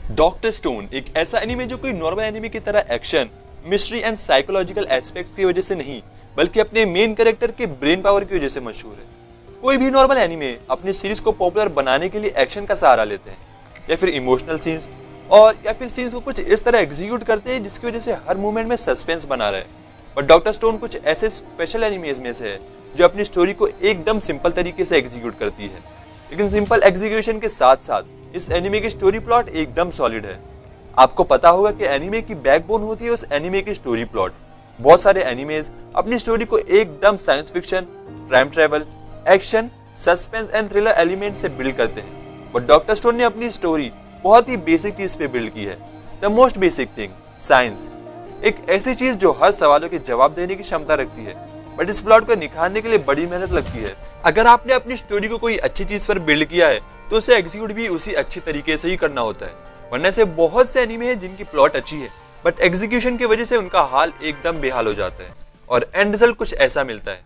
Doctor stone एक ऐसा anime जो कोई नॉर्मल एनीमे की तरह action, mystery and psychological aspects की वजह से नहीं, बल्कि अपने मेन कैरेक्टर के ब्रेन पावर की वजह से मशहूर है। कोई भी नॉर्मल एनीमे अपनी सीरीज को पॉपुलर बनाने के लिए एक्शन का सहारा लेते हैं, या फिर इमोशनल सीन्स, या फिर सीन्स को कुछ इस तरह एग्जीक्यूट करते हैं जिसकी वजह से हर मूवमेंट में सस्पेंस बना रहे। और डॉक्टर स्टोन कुछ ऐसे स्पेशल एनीमेज में से है जो अपनी स्टोरी को एकदम सिंपल तरीके से एग्जीक्यूट करती है, लेकिन सिंपल एग्जीक्यूशन के साथ साथ इस एनीमे की स्टोरी प्लॉट एकदम सॉलिड है। आपको पता होगा कि एनीमे की बैकबोन होती है उस एनीमे की स्टोरी प्लॉट। बहुत सारे एनीमेज अपनी स्टोरी को एकदम science fiction, time travel, action, suspense and thriller element से बिल्ड करते हैं, बट डॉक्टर स्टोन ने अपनी स्टोरी बहुत ही बेसिक चीज पे बिल्ड की है। The most basic thing, science. एक ऐसी चीज जो हर सवालों के जवाब देने की क्षमता रखती है, बट इस प्लॉट को निखारने के लिए बड़ी मेहनत लगती है। अगर आपने अपनी स्टोरी को कोई अच्छी चीज पर बिल्ड किया है तो उसे एग्जीक्यूट भी उसी अच्छी तरीके से ही करना होता है। वरना से बहुत से एनीमे हैं जिनकी प्लॉट अच्छी है, बट एग्जीक्यूशन की वजह से उनका हाल एकदम बेहाल हो जाता है और एंड रिजल्ट कुछ ऐसा मिलता है।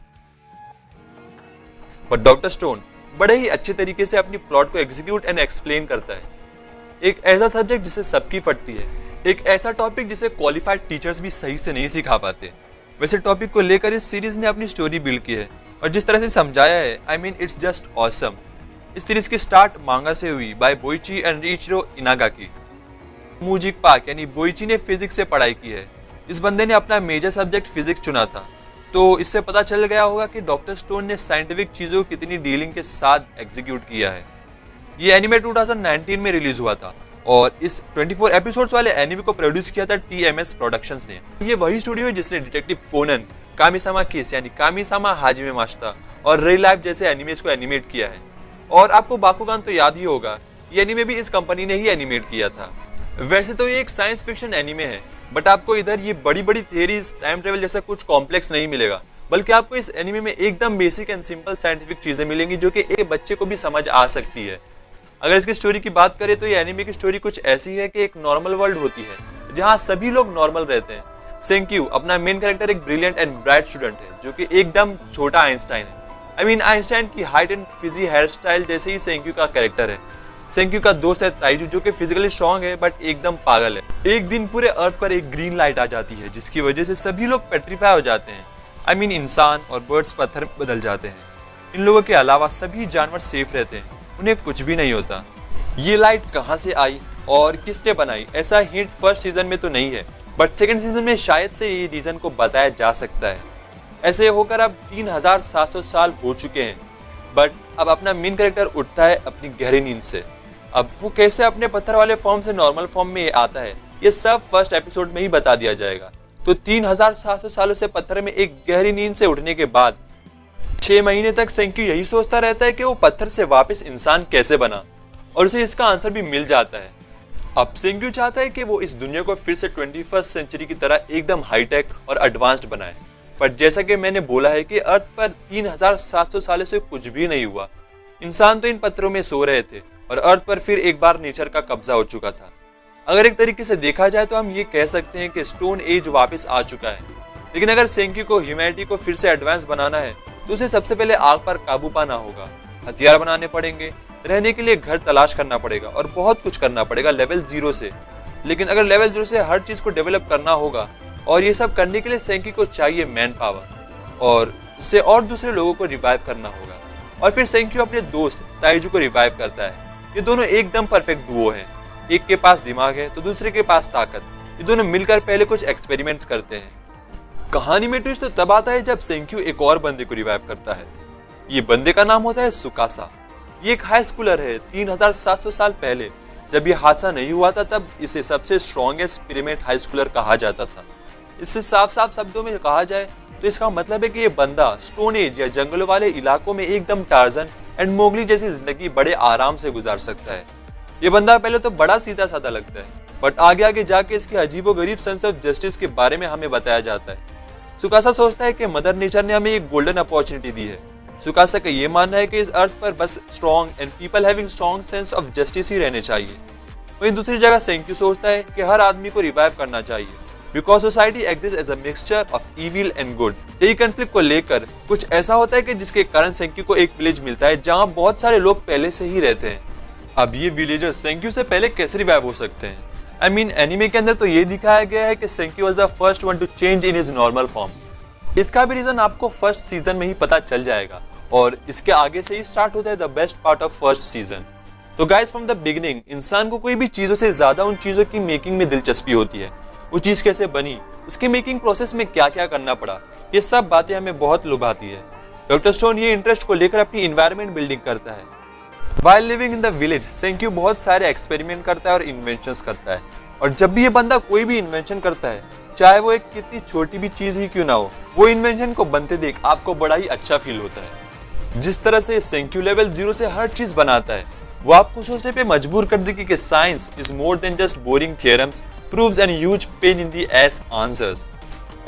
बट डॉक्टर स्टोन बड़े ही अच्छे तरीके से अपनी प्लॉट को एग्जीक्यूट एंड एक्सप्लेन करता है। एक ऐसा सब्जेक्ट जिसे सबकी फटती है, एक ऐसा टॉपिक जिसे क्वालिफाइड टीचर्स भी सही से नहीं सिखा पाते, वैसे टॉपिक को लेकर इस सीरीज ने अपनी स्टोरी बिल्ड की है और जिस तरह से समझाया है, I mean it's just awesome. इस सीरीज की स्टार्ट मांगा से हुई बाय बोइची एंड रीचिरो इनागाकी। मूजिक पाक यानी बोइची ने फिजिक्स से पढ़ाई की है। इस बंदे ने अपना मेजर सब्जेक्ट फिजिक्स चुना था, तो इससे पता चल गया होगा कि डॉक्टर स्टोन ने साइंटिफिक चीजों को कितनी डीलिंग के साथ एग्जीक्यूट किया है। ये एनिमे 2019 में रिलीज हुआ था और इस 24 एपिसोड्स वाले एनिमे को प्रोड्यूस किया था TMS प्रोडक्शंस ने। ये वही स्टूडियो है जिसने डिटेक्टिव कोनन, कामिसामा केस यानी कामिसामा हाजिमे मास्ता और रियल लाइफ जैसे एनिमेस को एनिमेट किया है। और आपको बाकुगान तो याद ही होगा, ये एनिमे भी इस कंपनी ने ही एनिमेट किया था। वैसे तो ये एक साइंस फिक्शन एनिमे है, बट आपको इधर ये बड़ी बड़ी थियरीज, टाइम ट्रेवल जैसा कुछ कॉम्प्लेक्स नहीं मिलेगा, बल्कि आपको इस एनिमे में एकदम बेसिक एंड सिंपल साइंटिफिक चीजें मिलेंगी जो कि एक बच्चे को भी समझ आ सकती है। अगर इसकी स्टोरी की बात करें तो ये एनिमे की स्टोरी कुछ ऐसी है कि एक नॉर्मल वर्ल्ड होती है जहाँ सभी लोग नॉर्मल रहते हैं। सेंक्यू अपना मेन कैरेक्टर एक ब्रिलियंट एंड ब्राइट स्टूडेंट है जो कि एकदम छोटा आइंस्टाइन है। आई मीन आइंस्टाइन की height and frizzy hair style जैसे ही सेंक्यू का कैरेक्टर है। सेंक्यू का दोस्त है ताइजू जो कि फिजिकली स्ट्रॉन्ग है बट एकदम पागल है। एक दिन पूरे अर्थ पर एक ग्रीन लाइट आ जाती है जिसकी वजह से सभी लोग पेट्रीफाई हो जाते हैं। आई मीन इंसान और बर्ड्स पत्थर में बदल जाते हैं। इन लोगों के अलावा सभी जानवर सेफ रहते हैं, उन्हें कुछ भी नहीं होता। ये लाइट कहाँ से आई और किसने बनाई, ऐसा हिंट फर्स्ट सीजन में तो नहीं है, बट सेकंड सीजन में शायद से ये रीजन को बताया जा सकता है। ऐसे होकर अब 3700 साल हो चुके हैं, बट अब अपना मेन कैरेक्टर उठता है अपनी गहरी नींद से। अब वो कैसे अपने पत्थर वाले फॉर्म से नॉर्मल फॉर्म में आता है, ये सब फर्स्ट एपिसोड में ही बता दिया जाएगा। तो 3700 सालों से पत्थर में एक गहरी नींद से उठने के बाद 6 महीने तक सेंक्यू यही सोचता रहता है कि वो पत्थर से वापस इंसान कैसे बना, और उसे इसका आंसर भी मिल जाता है। अब सेंक्यू चाहता है कि वो इस दुनिया को फिर से 21st सेंचुरी की तरह एकदम हाईटेक और एडवांस्ड बनाए, पर जैसा कि मैंने बोला है कि अर्थ पर 3700 सालों से कुछ भी नहीं हुआ। इंसान तो इन पत्थरों में सो रहे थे और अर्थ पर फिर एक बार नेचर का कब्जा हो चुका था। अगर एक तरीके से देखा जाए तो हम ये कह सकते हैं कि स्टोन एज वापस आ चुका है। लेकिन अगर सेंक्यू को ह्यूमैनिटी को फिर से एडवांस बनाना है तो उसे सबसे पहले आग पर काबू पाना होगा, हथियार बनाने पड़ेंगे, रहने के लिए घर तलाश करना पड़ेगा और बहुत कुछ करना पड़ेगा लेवल 0 से। लेकिन अगर लेवल 0 से हर चीज को डेवलप करना होगा और ये सब करने के लिए सेंक्यू को चाहिए मैन पावर, और उसे और दूसरे लोगों को रिवाइव करना होगा। और फिर सेंक्यू अपने दोस्त ताइजू को रिवाइव करता है। ये दोनों एकदम परफेक्ट डुओ हैं। एक के पास दिमाग है तो दूसरे के पास ताकत। ये दोनों मिलकर पहले कुछ एक्सपेरिमेंट्स करते हैं। कहानी में ट्विस्ट तो तब आता है जब सेंक्यू एक और बंदे को रिवाइव करता है। ये बंदे का नाम होता है सुकासा। ये एक हाई स्कूलर है। 3700 साल पहले जब ये हादसा नहीं हुआ था तब इसे सबसे स्ट्रॉन्गेस्ट पिरामिड हाई स्कूलर कहा जाता था। इससे साफ साफ शब्दों में कहा जाए तो इसका मतलब है कि ये बंदा स्टोन एज या जंगलों वाले इलाकों में एकदम टार्जन एंड मोगली जैसी जिंदगी बड़े आराम से गुजार सकता है। ये बंदा पहले तो बड़ा सीधा साधा लगता है, बट आगे आगे जाके इसकी अजीबोगरीब सेंस ऑफ जस्टिस के बारे में हमें बताया जाता है। सुकासा सोचता है कि मदर नेचर ने हमें एक गोल्डन अपॉर्चुनिटी दी है। सुकासा का ये मानना है कि इस अर्थ पर बस strong and people having strong sense of justice ही रहने चाहिए। वहीं दूसरी जगह सेंक्यू सोचता है कि हर आदमी को रिवाइव करना चाहिए, because society exist as a mixture of evil and good. यही कॉन्फ्लिक्ट को लेकर कुछ ऐसा होता है कि जिसके कारण सेंक्यू को एक विलेज मिलता है जहाँ बहुत सारे लोग पहले से ही रहते हैं। अब ये विलेजर्स सेंक्यू से पहले कैसे रिवाइव हो सकते हैं? आई मीन एनीमे के अंदर तो ये दिखाया गया है कि सेंक्यू was the first one to change in his normal form. इसका भी रीजन आपको फर्स्ट सीजन में ही पता चल जाएगा और इसके आगे से ही स्टार्ट होता है the best part of first season. तो गाइस फ्रॉम द बिगिनिंग इंसान को कोई भी चीजों से ज्यादा उन चीजों की मेकिंग में दिलचस्पी होती है। वो चीज कैसे बनी, उसकी मेकिंग प्रोसेस में क्या क्या करना पड़ा, ये सब बातें हमें बहुत लुभाती है। डॉक्टर स्टोन ये इंटरेस्ट को लेकर अपनी इन्वायरमेंट बिल्डिंग करता है। While living in the village, सेंक्यू बहुत सारे एक्सपेरिमेंट करता है और इन्वेंशंस करता है। और जब भी ये बंदा कोई भी इन्वेंशन करता है, चाहे वो एक कितनी छोटी भी चीज ही क्यों ना हो, वो इन्वेंशन को बनते देख आपको बड़ा ही अच्छा फील होता है। जिस तरह से सेंक्यू लेवल 0 से हर चीज बनाता है, वो आपको सोचने पे मजबूर कर देगी कि science is more than just boring theorems, proves and huge pain in the S answers.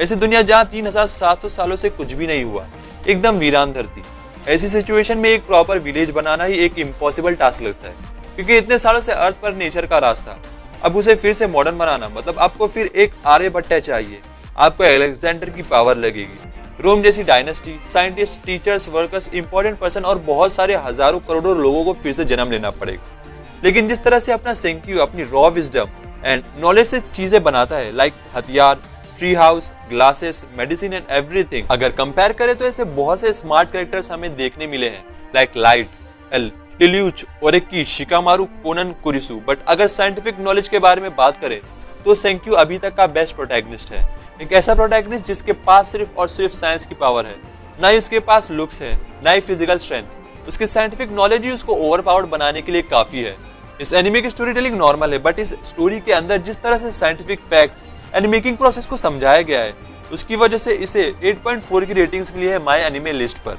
ऐसी दुनिया जहाँ 3700 सालों से कुछ भी नहीं हुआ, एकदम वीरान धरती, ऐसी सिचुएशन में एक प्रॉपर विलेज बनाना ही एक इम्पॉसिबल टास्क लगता है, क्योंकि इतने सालों से अर्थ पर नेचर का रास्ता, अब उसे फिर से मॉडर्न बनाना मतलब आपको फिर एक आर्यभट्ट चाहिए, आपको अलेक्जेंडर की पावर लगेगी, रोम जैसी dynasty, scientist, teachers, workers, important person और बहुत सारे हजारों करोड़ों लोगों को फिर से जन्म लेना पड़ेगा। लेकिन जिस तरह से अपना सेंक्यू अपनी रॉ विजडम एंड नॉलेज से चीजें बनाता है, लाइक हथियार, tree house, glasses, medicine and everything, अगर कंपेयर करें तो ऐसे बहुत से स्मार्ट कैरेक्टर्स हमें देखने मिले हैं, लाइक लाइट, एल, टिल्यूच, Oreki, Shikamaru, Conan, Kurisu. But अगर साइंटिफिक नॉलेज के बारे में बात करें तो सेंक्यू अभी तक का बेस्ट प्रोटैगनिस्ट है। एक ऐसा प्रोटैगनिस्ट जिसके पास सिर्फ और सिर्फ साइंस की पावर है, ना ही उसके पास लुक्स है, ना ही फिजिकल स्ट्रेंथ। उसकी साइंटिफिक नॉलेज ही उसको ओवरपावर्ड बनाने के लिए काफी है। इस एनिमे की स्टोरी टेलिंग नॉर्मल है, बट इस स्टोरी के अंदर जिस तरह से scientific facts and making process को समझाया गया है, उसकी वजह से इसे 8.4 की रेटिंग्स मिली है माय एनिमे लिस्ट पर।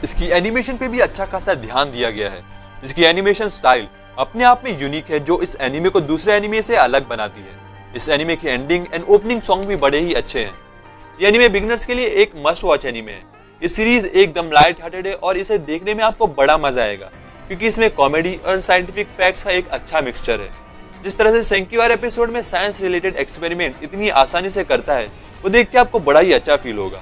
इसकी एनिमेशन पे भी अच्छा खासा ध्यान दिया गया है। इसकी एनिमेशन स्टाइल अपने आप में यूनिक है, जो इस एनिमे को दूसरे एनिमे से अलग बनाती है। इस एनिमे की एंडिंग एंड ओपनिंग सॉन्ग भी बड़े ही अच्छे हैं। ये एनिमे बिगिनर्स के लिए एक मस्ट वॉच एनिमे है। इस सीरीज एकदम लाइट हार्टेड है और इसे देखने में आपको बड़ा मजा आएगा, क्योंकि इसमें कॉमेडी और साइंटिफिक फैक्ट्स का एक अच्छा मिक्सचर है। जिस तरह से सेंक्यू हर एपिसोड में साइंस रिलेटेड एक्सपेरिमेंट इतनी आसानी से करता है, वो देख के आपको बड़ा ही अच्छा फील होगा।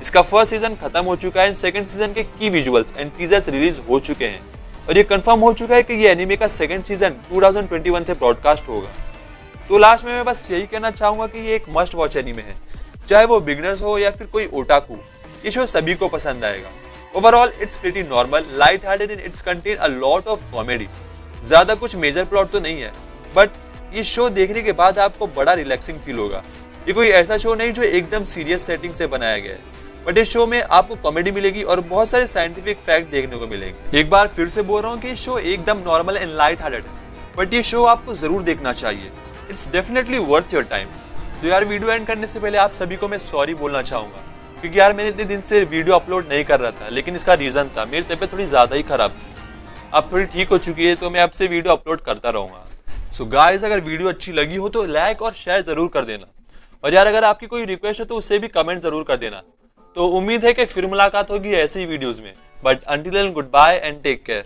इसका फर्स्ट सीजन खत्म हो चुका है, सेकंड सीजन के की विजुअल्स एंड टीजर्स रिलीज हो चुके हैं और ये कंफर्म हो चुका है कि ये एनिमे का सेकंड सीजन 2021 से ब्रॉडकास्ट होगा। तो लास्ट में मैं बस यही कहना चाहूंगा कि ये एक मस्ट वॉच एनिमे है, चाहे वो बिगिनर्स हो या फिर कोई ओटाकू, ये शो सभी को पसंद आएगा। Overall it's pretty normal, light hearted and it's contain a lot of comedy. ज्यादा कुछ मेजर प्लॉट तो नहीं है, बट ये शो देखने के बाद आपको बड़ा रिलैक्सिंग फील होगा। ये कोई ऐसा शो नहीं जो एकदम सीरियस सेटिंग से बनाया गया है, बट इस शो में आपको कॉमेडी मिलेगी और बहुत सारे साइंटिफिक फैक्ट देखने को मिलेंगे। एक बार फिर से बोल रहा हूँ कि शो एकदम नॉर्मल एंड लाइट हार्टेड है, बट ये शो आपको जरूर देखना चाहिए। It's definitely worth your time. तो यार वीडियो एंड करने से पहले आप सभी को मैं सॉरी बोलना चाहूंगा, क्योंकि यार मैंने इतने दिन से वीडियो अपलोड नहीं कर रहा था, लेकिन इसका रीजन था मेरी तबीयत थोड़ी ज्यादा ही खराब थी। अब थोड़ी ठीक हो चुकी है, तो मैं आपसे वीडियो अपलोड करता रहूंगा। सो गाइस, अगर वीडियो अच्छी लगी हो तो लाइक और शेयर जरूर कर देना, और यार अगर आपकी कोई रिक्वेस्ट हो तो उससे भी कमेंट जरूर कर देना। तो उम्मीद है कि फिर मुलाकात होगी ऐसी वीडियोस में, but until then goodbye and take care.